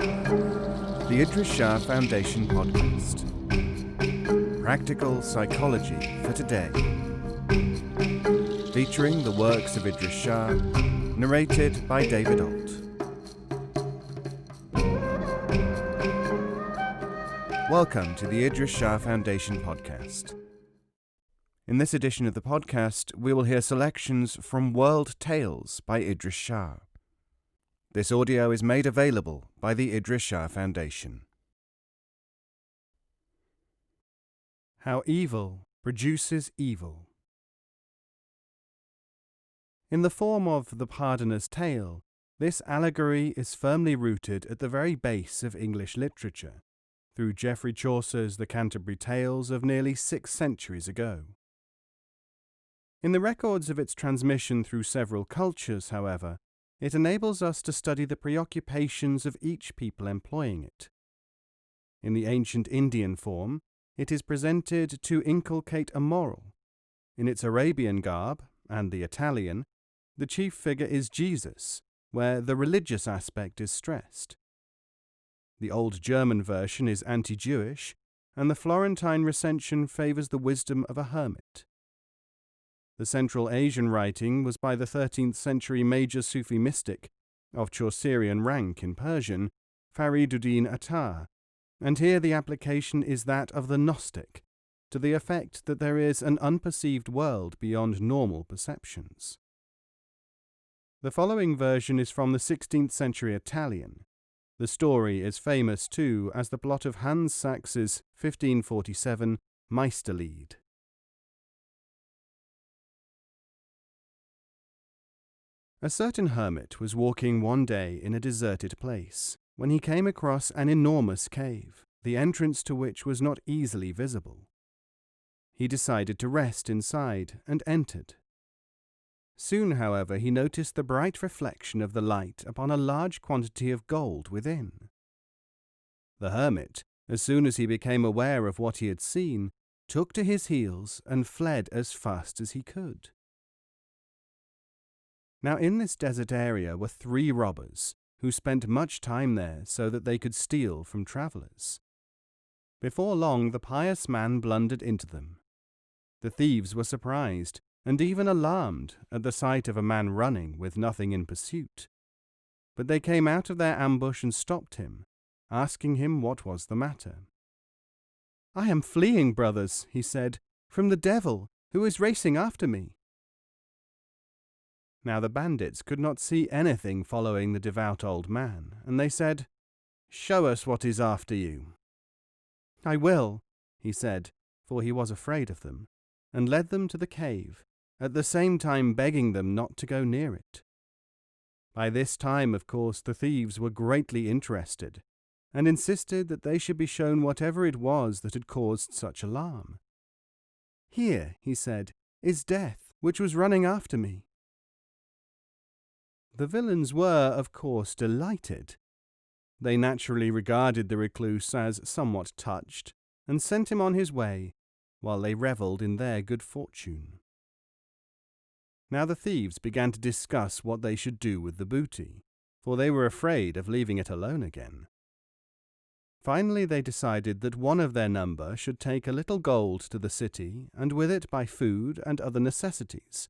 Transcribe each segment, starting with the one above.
The Idries Shah Foundation podcast. Practical psychology for today. Featuring the works of Idries Shah, narrated by David Ault. Welcome to the Idries Shah Foundation podcast. In this edition of the podcast, we will hear selections from World Tales by Idries Shah. This audio is made available by the Idries Shah Foundation. How evil produces evil. In the form of the Pardoner's Tale, this allegory is firmly rooted at the very base of English literature, through Geoffrey Chaucer's The Canterbury Tales of nearly 6 centuries ago. In the records of its transmission through several cultures, however, it enables us to study the preoccupations of each people employing it. In the ancient Indian form, it is presented to inculcate a moral. In its Arabian garb, and the Italian, the chief figure is Jesus, where the religious aspect is stressed. The Old German version is anti-Jewish, and the Florentine recension favours the wisdom of a hermit. The Central Asian writing was by the 13th century major Sufi mystic, of Chaucerian rank in Persian, Fariduddin Attar, and here the application is that of the Gnostic, to the effect that there is an unperceived world beyond normal perceptions. The following version is from the 16th century Italian. The story is famous too as the plot of Hans Sachs's 1547 Meister. A certain hermit was walking one day in a deserted place, when he came across an enormous cave, the entrance to which was not easily visible. He decided to rest inside and entered. Soon, however, he noticed the bright reflection of the light upon a large quantity of gold within. The hermit, as soon as he became aware of what he had seen, took to his heels and fled as fast as he could. Now in this desert area were 3 robbers, who spent much time there so that they could steal from travellers. Before long the pious man blundered into them. The thieves were surprised, and even alarmed, at the sight of a man running with nothing in pursuit. But they came out of their ambush and stopped him, asking him what was the matter. "I am fleeing, brothers," he said, "from the devil, who is racing after me." Now the bandits could not see anything following the devout old man, and they said, "Show us what is after you." "I will," he said, for he was afraid of them, and led them to the cave, at the same time begging them not to go near it. By this time, of course, the thieves were greatly interested, and insisted that they should be shown whatever it was that had caused such alarm. "Here," he said, "is death, which was running after me." The villains were, of course, delighted. They naturally regarded the recluse as somewhat touched, and sent him on his way, while they revelled in their good fortune. Now the thieves began to discuss what they should do with the booty, for they were afraid of leaving it alone again. Finally they decided that one of their number should take a little gold to the city, and with it buy food and other necessities,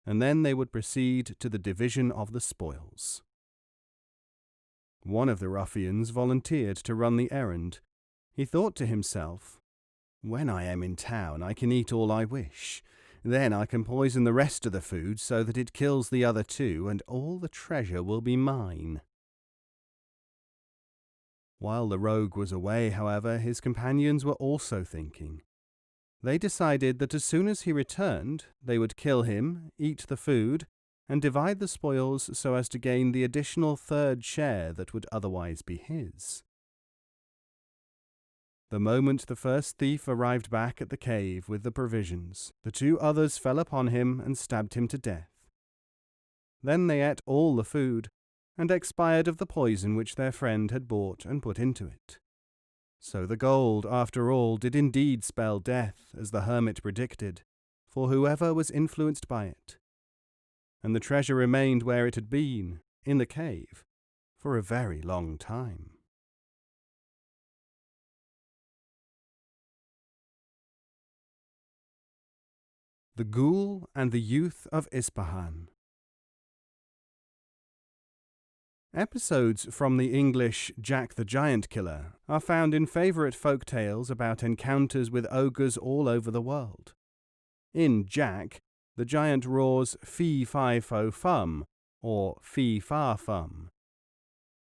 and then they would proceed to the division of the spoils. One of the ruffians volunteered to run the errand. He thought to himself, "When I am in town I can eat all I wish. Then I can poison the rest of the food so that it kills the other 2, and all the treasure will be mine." While the rogue was away, however, his companions were also thinking. They decided that as soon as he returned, they would kill him, eat the food, and divide the spoils so as to gain the additional 3rd share that would otherwise be his. The moment the first thief arrived back at the cave with the provisions, the 2 others fell upon him and stabbed him to death. Then they ate all the food, and expired of the poison which their friend had bought and put into it. So the gold, after all, did indeed spell death, as the hermit predicted, for whoever was influenced by it. And the treasure remained where it had been, in the cave, for a very long time. The Ghoul and the Youth of Ispahan. Episodes from the English Jack the Giant Killer are found in favourite folk tales about encounters with ogres all over the world. In Jack, the giant roars fee-fi-fo-fum, or fee-fa-fum.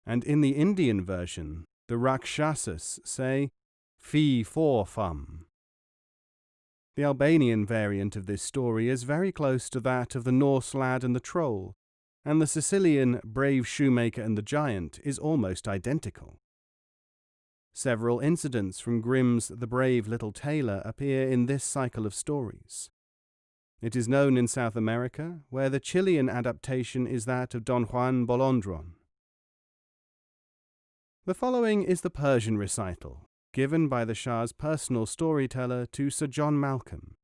And in the Indian version, the Rakshasas say fee-for-fum. The Albanian variant of this story is very close to that of the Norse Lad and the Troll, and the Sicilian Brave Shoemaker and the Giant is almost identical. Several incidents from Grimm's The Brave Little Tailor appear in this cycle of stories. It is known in South America, where the Chilean adaptation is that of Don Juan Bolondron. The following is the Persian recital, given by the Shah's personal storyteller to Sir John Malcolm.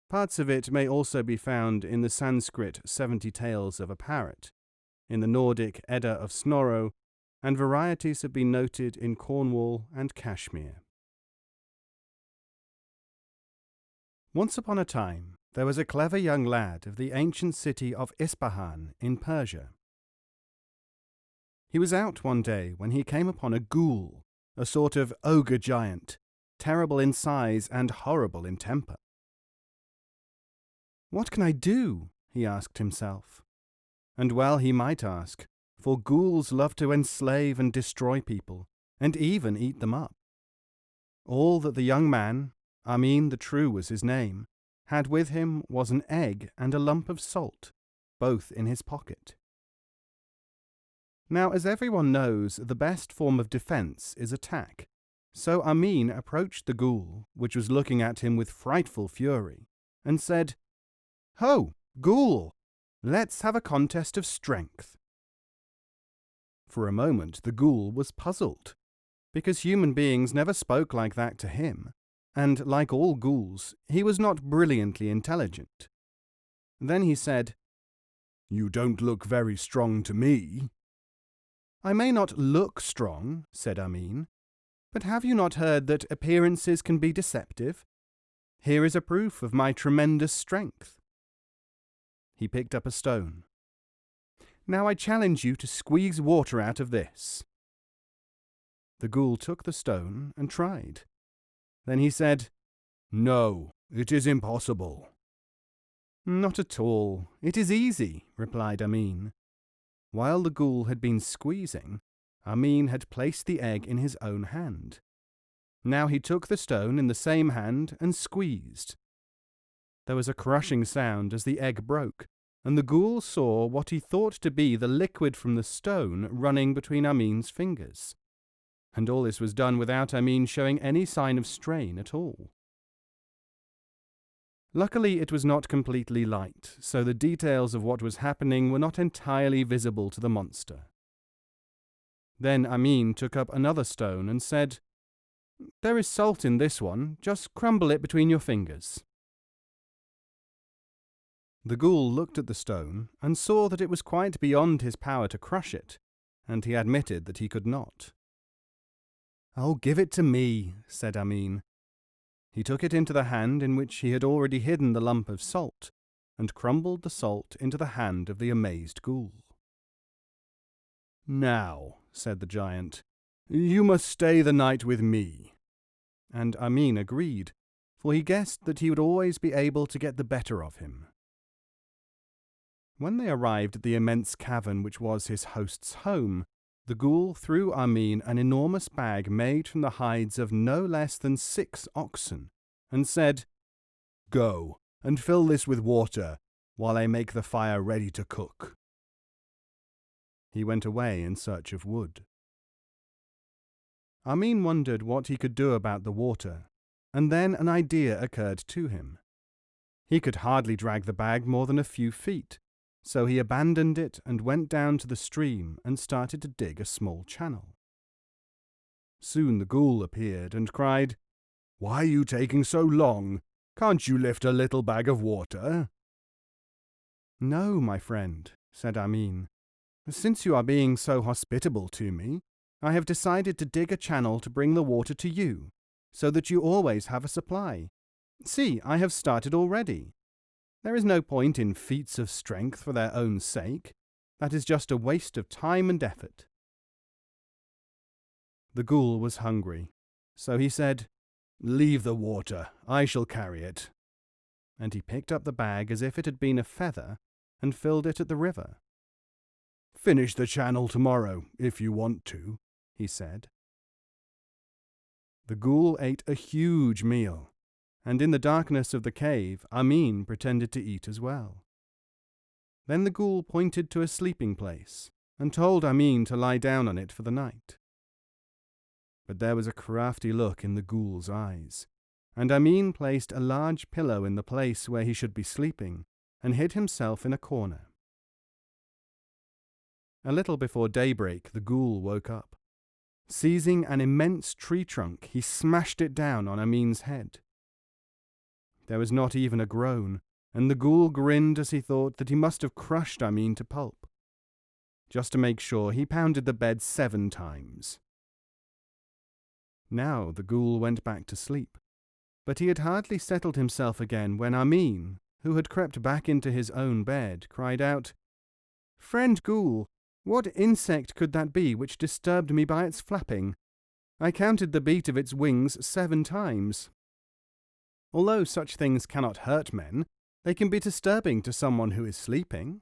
Parts of it may also be found in the Sanskrit 70 Tales of a Parrot, in the Nordic Edda of Snorro, and varieties have been noted in Cornwall and Kashmir. Once upon a time, there was a clever young lad of the ancient city of Ispahan in Persia. He was out one day when he came upon a ghoul, a sort of ogre giant, terrible in size and horrible in temper. "What can I do?" he asked himself. And well he might ask, for ghouls love to enslave and destroy people, and even eat them up. All that the young man, Amin the True was his name, had with him was an egg and a lump of salt, both in his pocket. Now, as everyone knows, the best form of defense is attack, so Amin approached the ghoul, which was looking at him with frightful fury, and said, "Ho, ghoul, let's have a contest of strength." For a moment the ghoul was puzzled, because human beings never spoke like that to him, and like all ghouls, he was not brilliantly intelligent. Then he said, "You don't look very strong to me." "I may not look strong," said Amin, "but have you not heard that appearances can be deceptive? Here is a proof of my tremendous strength." He picked up a stone. "Now I challenge you to squeeze water out of this." The ghoul took the stone and tried. Then he said, "No, it is impossible." "Not at all. It is easy," replied Amin. While the ghoul had been squeezing, Amin had placed the egg in his own hand. Now he took the stone in the same hand and squeezed. There was a crushing sound as the egg broke, and the ghoul saw what he thought to be the liquid from the stone running between Amin's fingers. And all this was done without Amin showing any sign of strain at all. Luckily, it was not completely light, so the details of what was happening were not entirely visible to the monster. Then Amin took up another stone and said, "There is salt in this one, just crumble it between your fingers." The ghoul looked at the stone and saw that it was quite beyond his power to crush it, and he admitted that he could not. "Oh, give it to me," said Amin. He took it into the hand in which he had already hidden the lump of salt, and crumbled the salt into the hand of the amazed ghoul. "Now," said the giant, "you must stay the night with me." And Amin agreed, for he guessed that he would always be able to get the better of him. When they arrived at the immense cavern which was his host's home, the ghoul threw Amin an enormous bag made from the hides of no less than 6 oxen, and said, "Go and fill this with water, while I make the fire ready to cook." He went away in search of wood. Amin wondered what he could do about the water, and then an idea occurred to him. He could hardly drag the bag more than a few feet, so he abandoned it and went down to the stream and started to dig a small channel. Soon the ghoul appeared and cried, "Why are you taking so long? Can't you lift a little bag of water?" "No, my friend," said Amin. "Since you are being so hospitable to me, I have decided to dig a channel to bring the water to you, so that you always have a supply. See, I have started already. There is no point in feats of strength for their own sake. That is just a waste of time and effort. The ghoul was hungry, so he said, "Leave the water, I shall carry it." And he picked up the bag as if it had been a feather and filled it at the river. "Finish the channel tomorrow, if you want to," he said. The ghoul ate a huge meal, and in the darkness of the cave, Amin pretended to eat as well. Then the ghoul pointed to a sleeping place and told Amin to lie down on it for the night. But there was a crafty look in the ghoul's eyes, and Amin placed a large pillow in the place where he should be sleeping and hid himself in a corner. A little before daybreak, the ghoul woke up. Seizing an immense tree trunk, he smashed it down on Amin's head. There was not even a groan, and the ghoul grinned as he thought that he must have crushed Amin to pulp. Just to make sure, he pounded the bed 7 times. Now the ghoul went back to sleep, but he had hardly settled himself again when Amin, who had crept back into his own bed, cried out, "Friend ghoul, what insect could that be which disturbed me by its flapping? I counted the beat of its wings 7 times. Although such things cannot hurt men, they can be disturbing to someone who is sleeping."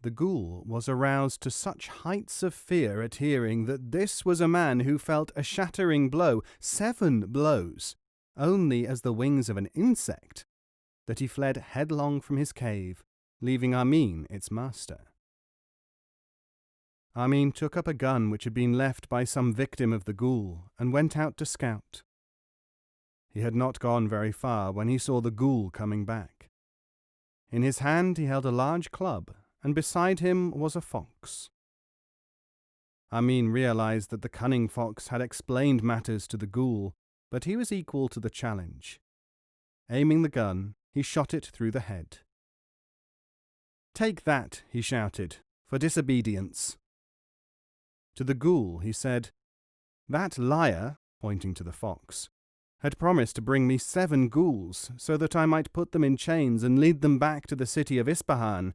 The ghoul was aroused to such heights of fear at hearing that this was a man who felt a shattering blow, 7 blows, only as the wings of an insect, that he fled headlong from his cave, leaving Amin its master. Amin took up a gun which had been left by some victim of the ghoul and went out to scout. He had not gone very far when he saw the ghoul coming back. In his hand he held a large club, and beside him was a fox. Amin realized that the cunning fox had explained matters to the ghoul, but he was equal to the challenge. Aiming the gun, he shot it through the head. "Take that," he shouted, "for disobedience." To the ghoul he said, "That liar," pointing to the fox, "had promised to bring me 7 ghouls so that I might put them in chains and lead them back to the city of Ispahan,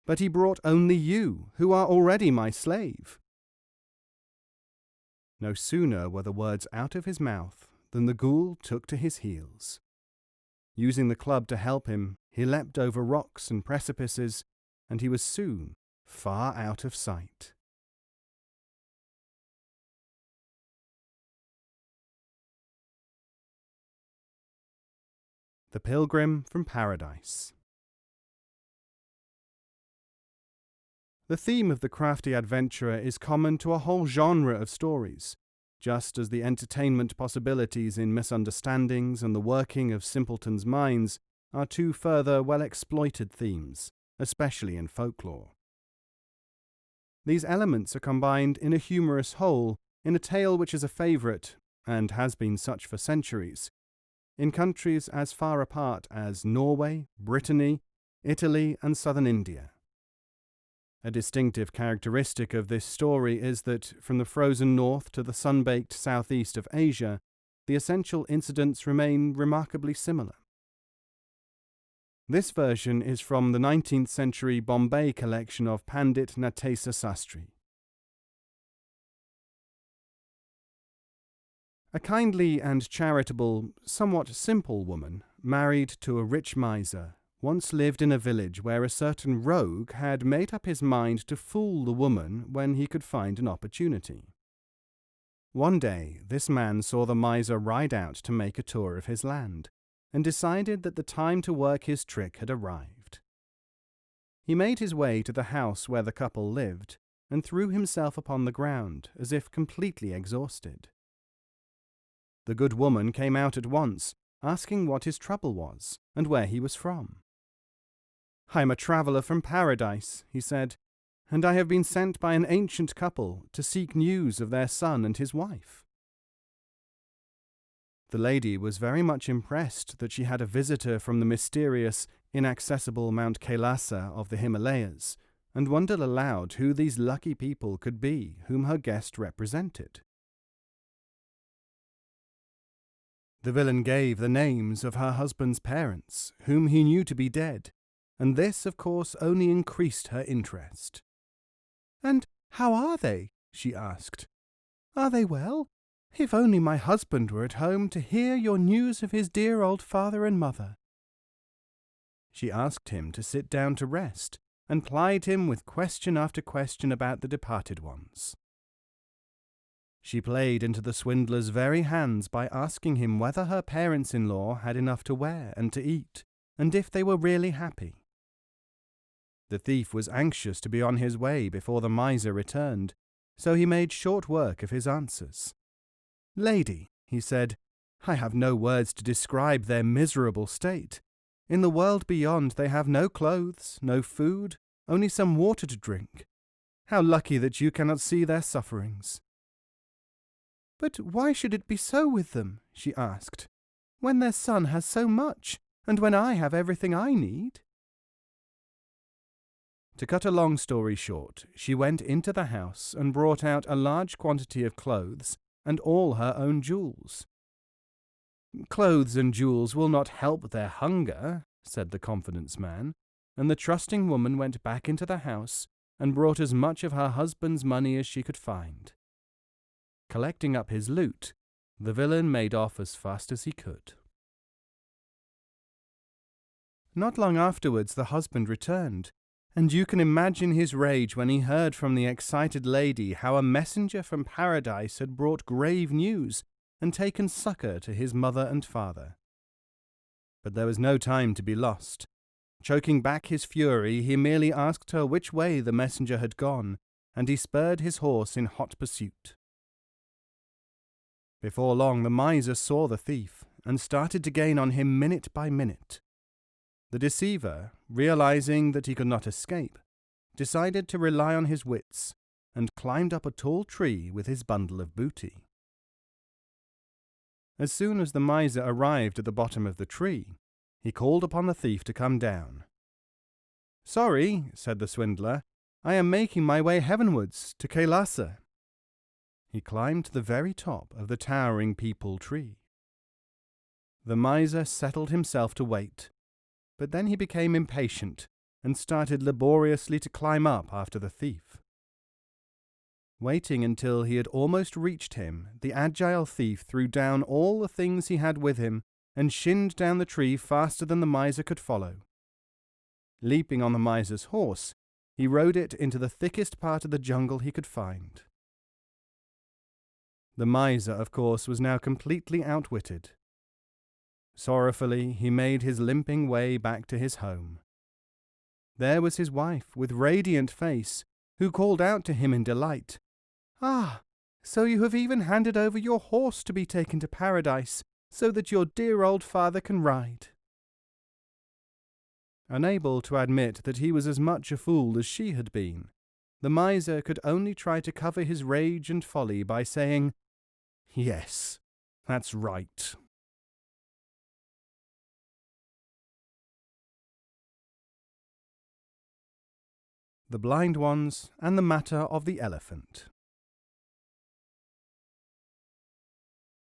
but he brought only you, who are already my slave." No sooner were the words out of his mouth than the ghoul took to his heels. Using the club to help him, he leapt over rocks and precipices, and he was soon far out of sight. The Pilgrim from Paradise. The theme of the crafty adventurer is common to a whole genre of stories, just as the entertainment possibilities in misunderstandings and the working of simpletons' minds are 2 further well-exploited themes, especially in folklore. These elements are combined in a humorous whole in a tale which is a favourite, and has been such for centuries, in countries as far apart as Norway, Brittany, Italy, and southern India. A distinctive characteristic of this story is that, from the frozen north to the sun-baked southeast of Asia, the essential incidents remain remarkably similar. This version is from the 19th century Bombay collection of Pandit Natesa Sastry. A kindly and charitable, somewhat simple woman, married to a rich miser, once lived in a village where a certain rogue had made up his mind to fool the woman when he could find an opportunity. One day, this man saw the miser ride out to make a tour of his land, and decided that the time to work his trick had arrived. He made his way to the house where the couple lived, and threw himself upon the ground, as if completely exhausted. The good woman came out at once, asking what his trouble was, and where he was from. "I am a traveller from paradise," he said, "and I have been sent by an ancient couple to seek news of their son and his wife." The lady was very much impressed that she had a visitor from the mysterious, inaccessible Mount Kailasa of the Himalayas, and wondered aloud who these lucky people could be whom her guest represented. The villain gave the names of her husband's parents, whom he knew to be dead, and this, of course, only increased her interest. "And how are they?" she asked. "Are they well? If only my husband were at home to hear your news of his dear old father and mother." She asked him to sit down to rest, and plied him with question after question about the departed ones. She played into the swindler's very hands by asking him whether her parents-in-law had enough to wear and to eat, and if they were really happy. The thief was anxious to be on his way before the miser returned, so he made short work of his answers. "Lady," he said, "I have no words to describe their miserable state. In the world beyond they have no clothes, no food, only some water to drink. How lucky that you cannot see their sufferings." "But why should it be so with them?" she asked, "when their son has so much, and when I have everything I need?" To cut a long story short, she went into the house and brought out a large quantity of clothes and all her own jewels. "Clothes and jewels will not help their hunger," said the confidence man, and the trusting woman went back into the house and brought as much of her husband's money as she could find. Collecting up his loot, the villain made off as fast as he could. Not long afterwards the husband returned, and you can imagine his rage when he heard from the excited lady how a messenger from paradise had brought grave news and taken succor to his mother and father. But there was no time to be lost. Choking back his fury, he merely asked her which way the messenger had gone, and he spurred his horse in hot pursuit. Before long the miser saw the thief, and started to gain on him minute by minute. The deceiver, realizing that he could not escape, decided to rely on his wits, and climbed up a tall tree with his bundle of booty. As soon as the miser arrived at the bottom of the tree, he called upon the thief to come down. "Sorry," said the swindler, "I am making my way heavenwards, to Kailasa." He climbed to the very top of the towering peepal tree. The miser settled himself to wait, but then he became impatient and started laboriously to climb up after the thief. Waiting until he had almost reached him, the agile thief threw down all the things he had with him and shinned down the tree faster than the miser could follow. Leaping on the miser's horse, he rode it into the thickest part of the jungle he could find. The miser, of course, was now completely outwitted. Sorrowfully, he made his limping way back to his home. There was his wife, with radiant face, who called out to him in delight, "Ah, so you have even handed over your horse to be taken to paradise, so that your dear old father can ride." Unable to admit that he was as much a fool as she had been, the miser could only try to cover his rage and folly by saying, "Yes, that's right." The Blind Ones and the Matter of the Elephant.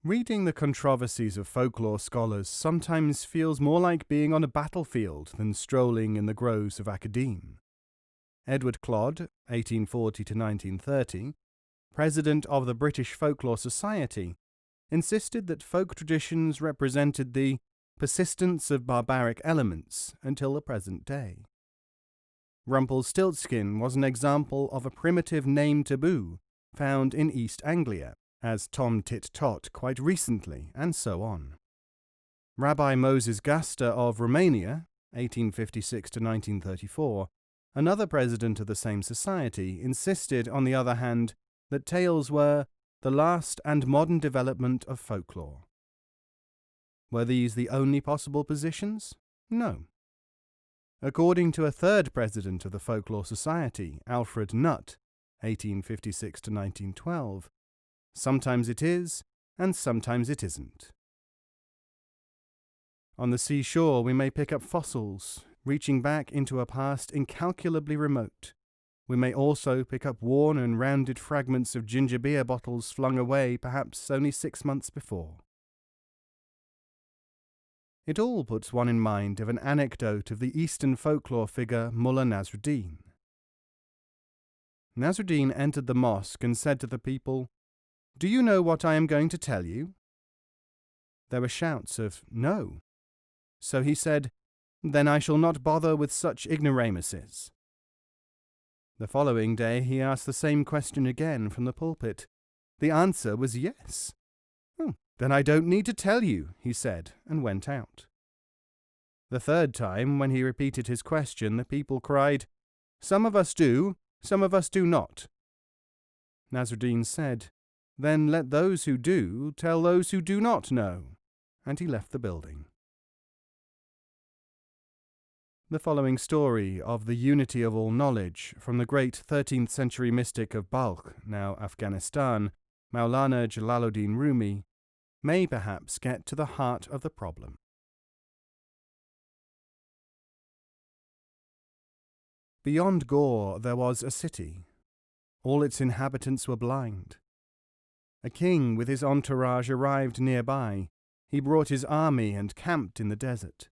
Reading the controversies of folklore scholars sometimes feels more like being on a battlefield than strolling in the groves of academe. Edward Clodd, 1840 to 1930, president of the British Folklore Society, insisted that folk traditions represented the persistence of barbaric elements until the present day. Rumpelstiltskin was an example of a primitive name taboo found in East Anglia, as Tom Tit Tot quite recently, and so on. Rabbi Moses Gaster of Romania, 1856 to 1934, another president of the same society, insisted, on the other hand, that tales were the last and modern development of folklore. Were these the only possible positions? No. According to a third president of the Folklore Society, Alfred Nutt, 1856 to 1912, sometimes it is, and sometimes it isn't. On the seashore we may pick up fossils, reaching back into a past incalculably remote. We may also pick up worn and rounded fragments of ginger beer bottles flung away perhaps only 6 months before. It all puts one in mind of an anecdote of the Eastern folklore figure Mullah Nasruddin. Nasruddin entered the mosque and said to the people, "Do you know what I am going to tell you?" There were shouts of "No." So he said, "Then I shall not bother with such ignoramuses." The following day he asked the same question again from the pulpit. The answer was yes. "Then I don't need to tell you," he said, and went out. The third time, when he repeated his question, the people cried, "Some of us do, some of us do not." Nasruddin said, "Then let those who do tell those who do not know," and he left the building. The following story of the unity of all knowledge from the great 13th century mystic of Balkh, now Afghanistan, Maulana Jalaluddin Rumi, may perhaps get to the heart of the problem. Beyond Ghor there was a city. All its inhabitants were blind. A king with his entourage arrived nearby. He brought his army and camped in the desert.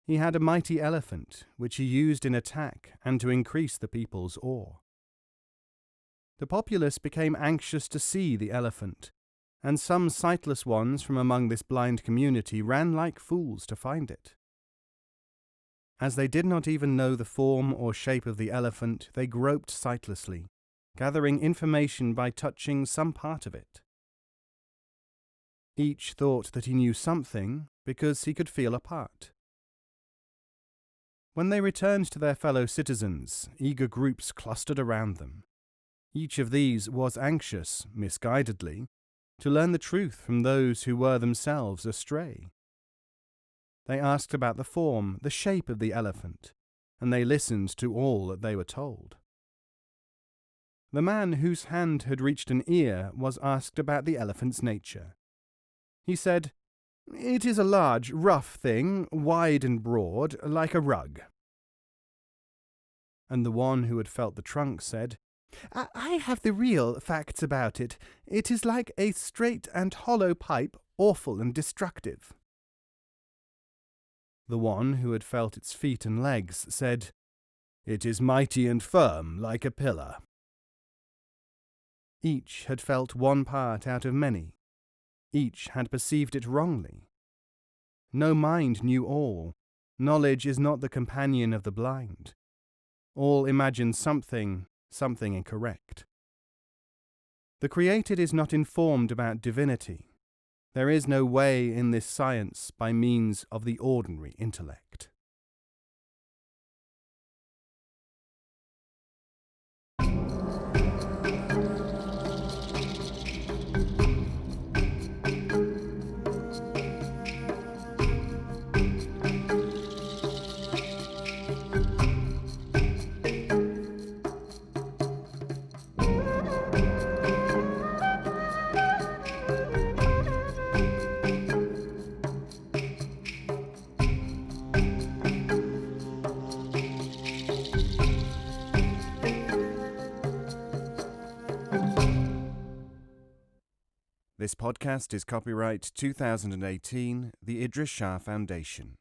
He had a mighty elephant, which he used in attack and to increase the people's awe. The populace became anxious to see the elephant, and some sightless ones from among this blind community ran like fools to find it. As they did not even know the form or shape of the elephant, they groped sightlessly, gathering information by touching some part of it. Each thought that he knew something because he could feel a part. When they returned to their fellow citizens, eager groups clustered around them. Each of these was anxious, misguidedly, to learn the truth from those who were themselves astray. They asked about the form, the shape of the elephant, and they listened to all that they were told. The man whose hand had reached an ear was asked about the elephant's nature. He said, "It is a large, rough thing, wide and broad, like a rug." And the one who had felt the trunk said, "I have the real facts about it. It is like a straight and hollow pipe, awful and destructive." The one who had felt its feet and legs said, "It is mighty and firm, like a pillar." Each had felt one part out of many. Each had perceived it wrongly. No mind knew all. Knowledge is not the companion of the blind. All imagine something incorrect. The created is not informed about divinity. There is no way in this science by means of the ordinary intellect. This podcast is copyright 2018, the Idries Shah Foundation.